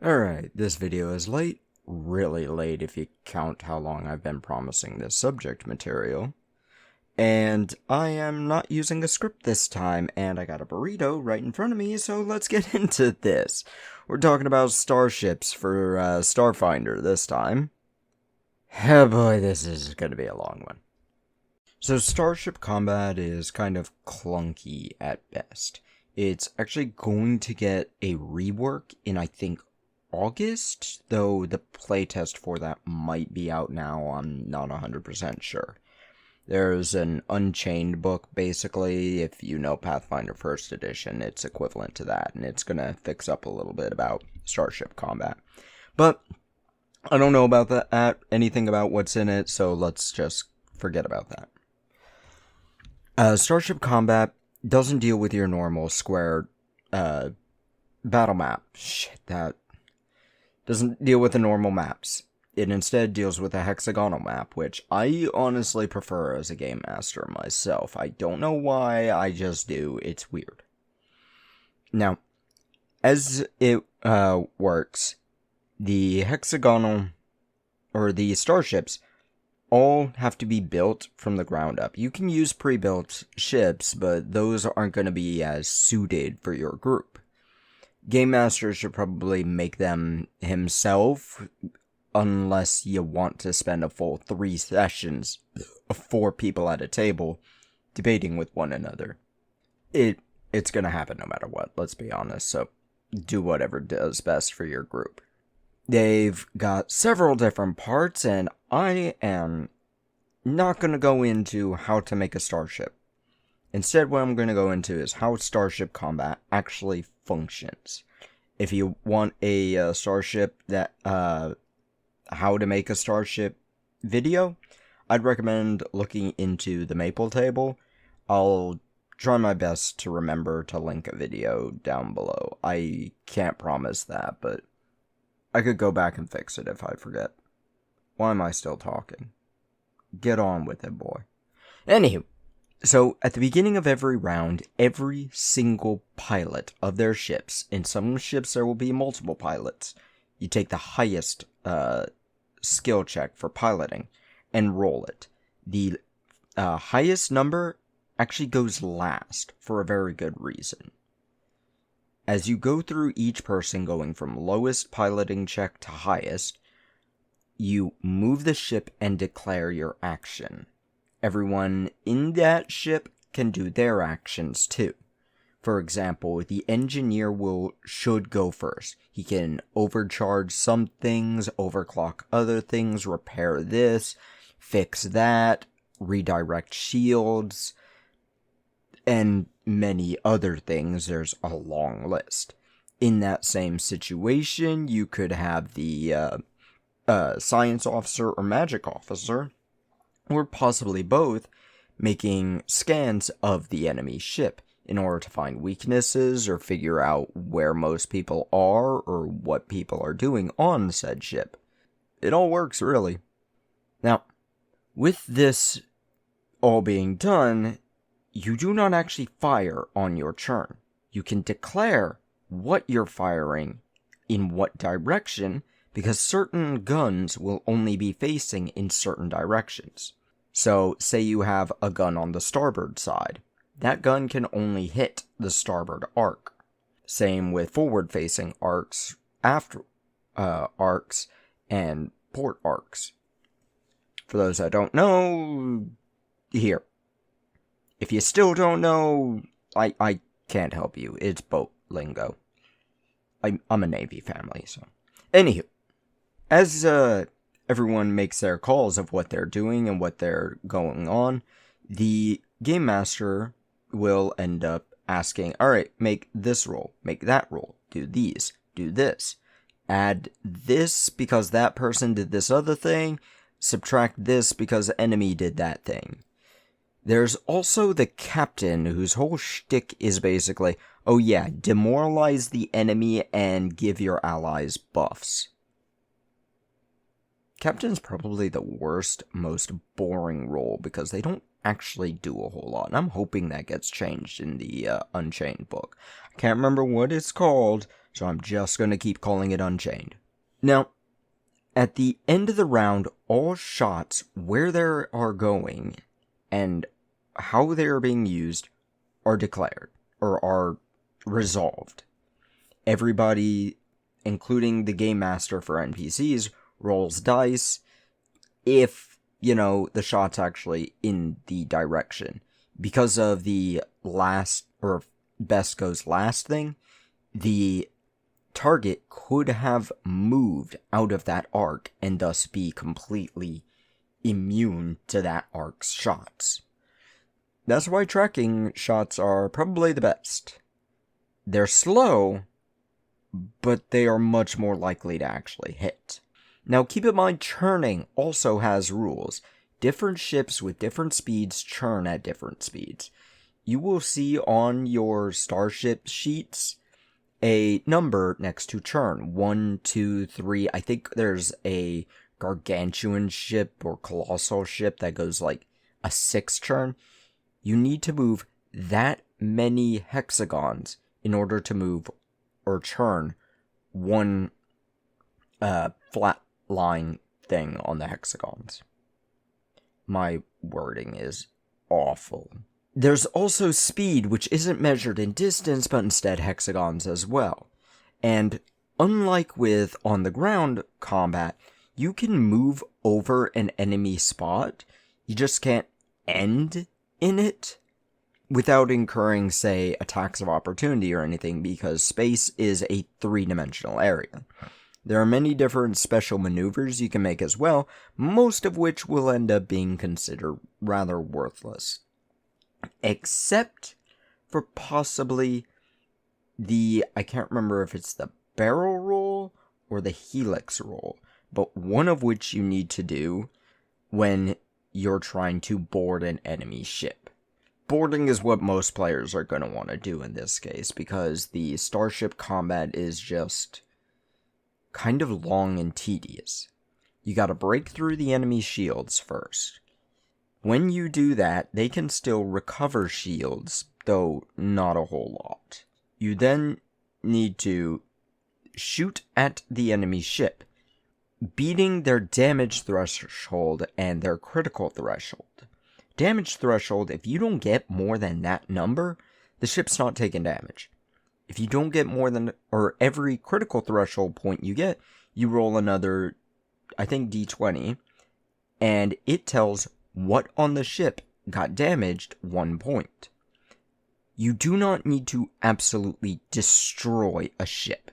Alright, this video is late, really late if you count how long I've been promising this subject material. And I am not using a script this time, and I got a burrito right in front of me, so let's get into this. We're talking about Starships for Starfinder this time. Oh boy, this is going to be a long one. So Starship combat is kind of clunky at best. It's actually going to get a rework in, I think, August, though the playtest for that might be out now, I'm not 100% sure. There's an Unchained book, basically. If you know Pathfinder 1st Edition, it's equivalent to that, and it's gonna fix up a little bit about Starship combat. But I don't know about anything about what's in it, so let's just forget about that. Starship combat doesn't deal with your normal square battle map. Shit, that doesn't deal with the normal maps. It instead deals with a hexagonal map, which I honestly prefer as a game master myself. I don't know why, I just do. It's weird. Now, as it works, the hexagonal, or the starships, all have to be built from the ground up. You can use pre-built ships, but those aren't going to be as suited for your group. Game Master should probably make them himself, unless you want to spend a full 3 sessions of 4 people at a table debating with one another. It's gonna happen no matter what, let's be honest, so do whatever does best for your group. They've got several different parts, and I am not gonna go into how to make a starship. Instead, what I'm going to go into is how Starship combat actually functions. If you want a starship that, how to make a starship video, I'd recommend looking into the Maple table. I'll try my best to remember to link a video down below. I can't promise that, but I could go back and fix it if I forget. Why am I still talking? Get on with it, boy. Anywho. So, at the beginning of every round, every single pilot of their ships, in some ships there will be multiple pilots, you take the highest skill check for piloting and roll it. The highest number actually goes last for a very good reason. As you go through each person going from lowest piloting check to highest, you move the ship and declare your action. Everyone in that ship can do their actions too. For example, the engineer should go first. He can overcharge some things, overclock other things, repair this, fix that, redirect shields, and many other things. There's a long list. In that same situation, you could have the science officer or magic officer, or possibly both, making scans of the enemy ship in order to find weaknesses or figure out where most people are or what people are doing on said ship. It all works, really. Now, with this all being done, you do not actually fire on your turn. You can declare what you're firing in what direction, because certain guns will only be facing in certain directions. So, say you have a gun on the starboard side. That gun can only hit the starboard arc. Same with forward-facing arcs, after arcs, and port arcs. For those that don't know, here. If you still don't know, I can't help you. It's boat lingo. I'm a Navy family, so. Anywho, as everyone makes their calls of what they're doing and what they're going on, the game master will end up asking, alright, make this roll, make that roll, do these, do this, add this because that person did this other thing, subtract this because the enemy did that thing. There's also the captain, whose whole shtick is basically, oh yeah, demoralize the enemy and give your allies buffs. Captain's probably the worst, most boring role because they don't actually do a whole lot. And I'm hoping that gets changed in the Unchained book. I can't remember what it's called, so I'm just going to keep calling it Unchained. Now, at the end of the round, all shots, where they are going, and how they are being used, are declared, or are resolved. Everybody, including the game master for NPCs, rolls dice if, the shot's actually in the direction. Because of the last, or best goes last thing, the target could have moved out of that arc and thus be completely immune to that arc's shots. That's why tracking shots are probably the best. They're slow, but they are much more likely to actually hit. Now keep in mind, churning also has rules. Different ships with different speeds churn at different speeds. You will see on your Starship sheets a number next to churn. 1, 2, 3. I think there's a gargantuan ship or colossal ship that goes like a 6 churn. You need to move that many hexagons in order to move or churn one flat line thing on the hexagons. My wording is awful. There's also speed, which isn't measured in distance, but instead hexagons as well. And unlike with on-the-ground combat, you can move over an enemy spot. You just can't end in it without incurring, say, attacks of opportunity or anything, because space is a 3-dimensional area. There are many different special maneuvers you can make as well, most of which will end up being considered rather worthless. Except for possibly I can't remember if it's the barrel roll or the helix roll, but one of which you need to do when you're trying to board an enemy ship. Boarding is what most players are going to want to do in this case, because the starship combat is just kind of long and tedious. You gotta break through the enemy shields first. When you do that, they can still recover shields, though not a whole lot. You then need to shoot at the enemy ship, beating their damage threshold and their critical threshold. Damage threshold, if you don't get more than that number, the ship's not taking damage. If you don't get more than, or every critical threshold point you get, you roll another, I think, d20, and it tells what on the ship got damaged 1 point. You do not need to absolutely destroy a ship.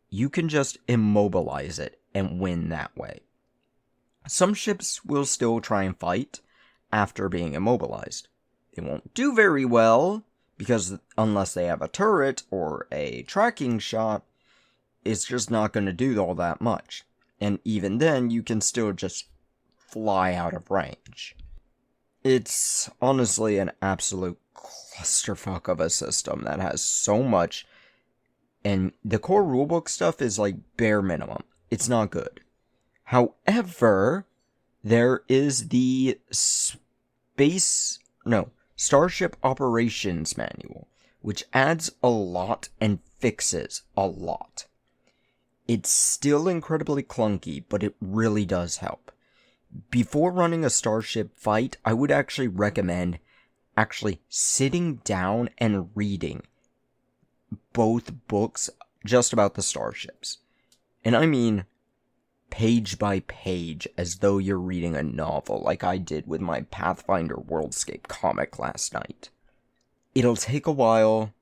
You can just immobilize it and win that way. Some ships will still try and fight after being immobilized. They won't do very well, because unless they have a turret or a tracking shot, it's just not going to do all that much. And even then, you can still just fly out of range. It's honestly an absolute clusterfuck of a system that has so much, and the core rulebook stuff is like bare minimum. It's not good. However, there is the Starship Operations Manual, which adds a lot and fixes a lot. It's still incredibly clunky, but it really does help. Before running a starship fight, I would actually recommend sitting down and reading both books just about the starships. And I mean page by page, as though you're reading a novel, like I did with my Pathfinder Worldscape comic last night. It'll take a while.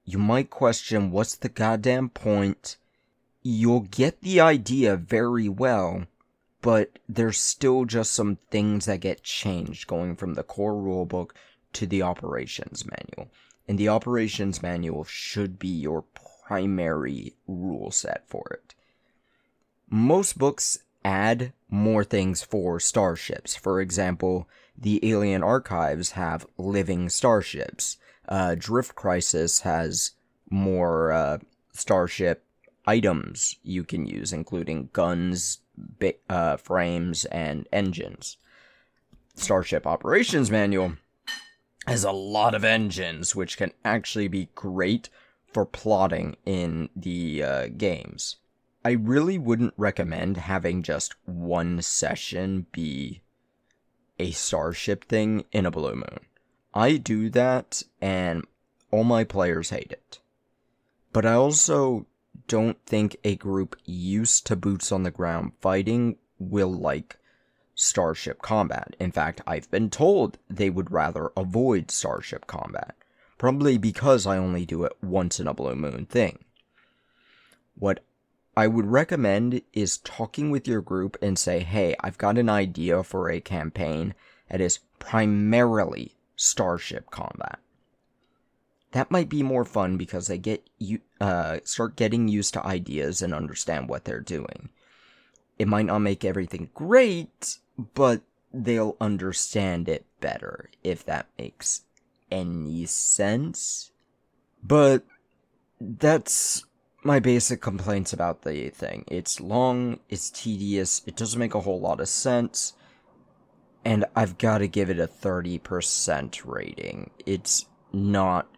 You might question, what's the goddamn point? You'll get the idea very well, but there's still just some things that get changed going from the core rulebook to the operations manual. And the operations manual should be your primary rule set for it. Most books add more things for starships. For example, the Alien Archives have living starships. Drift Crisis has more starship items you can use, including guns, frames, and engines. Starship Operations Manual has a lot of engines, which can actually be great for plotting in the games. I really wouldn't recommend having just one session be a starship thing in a blue moon. I do that, and all my players hate it. But I also don't think a group used to boots on the ground fighting will like starship combat. In fact, I've been told they would rather avoid starship combat. Probably because I only do it once in a blue moon thing. What I would recommend is talking with your group and say, hey, I've got an idea for a campaign that is primarily starship combat. That might be more fun because they start getting used to ideas and understand what they're doing. It might not make everything great, but they'll understand it better, if that makes any sense. But that's my basic complaints about the thing. It's long, it's tedious, it doesn't make a whole lot of sense, and I've got to give it a 30% rating. It's not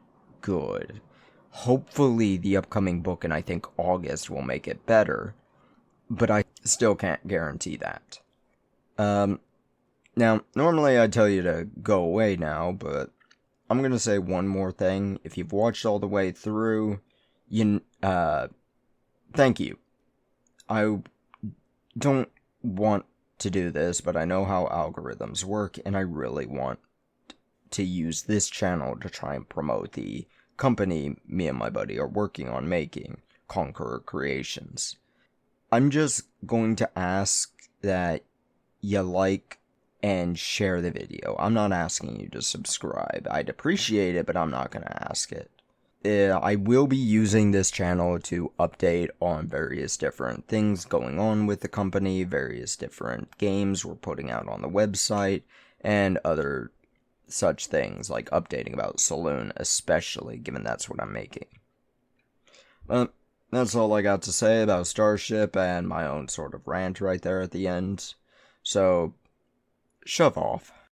good. Hopefully the upcoming book in I think August will make it better, but I still can't guarantee that. Now, normally I'd tell you to go away now, but I'm gonna say one more thing. If you've watched all the way through, thank you. I don't want to do this, but I know how algorithms work, and I really want to use this channel to try and promote the company me and my buddy are working on making, Conqueror Creations. I'm just going to ask that you like and share the video. I'm not asking you to subscribe. I'd appreciate it, but I'm not going to ask it. I will be using this channel to update on various different things going on with the company, various different games we're putting out on the website, and other such things, like updating about Saloon, especially, given that's what I'm making. That's all I got to say about Starship and my own sort of rant right there at the end. So, shove off.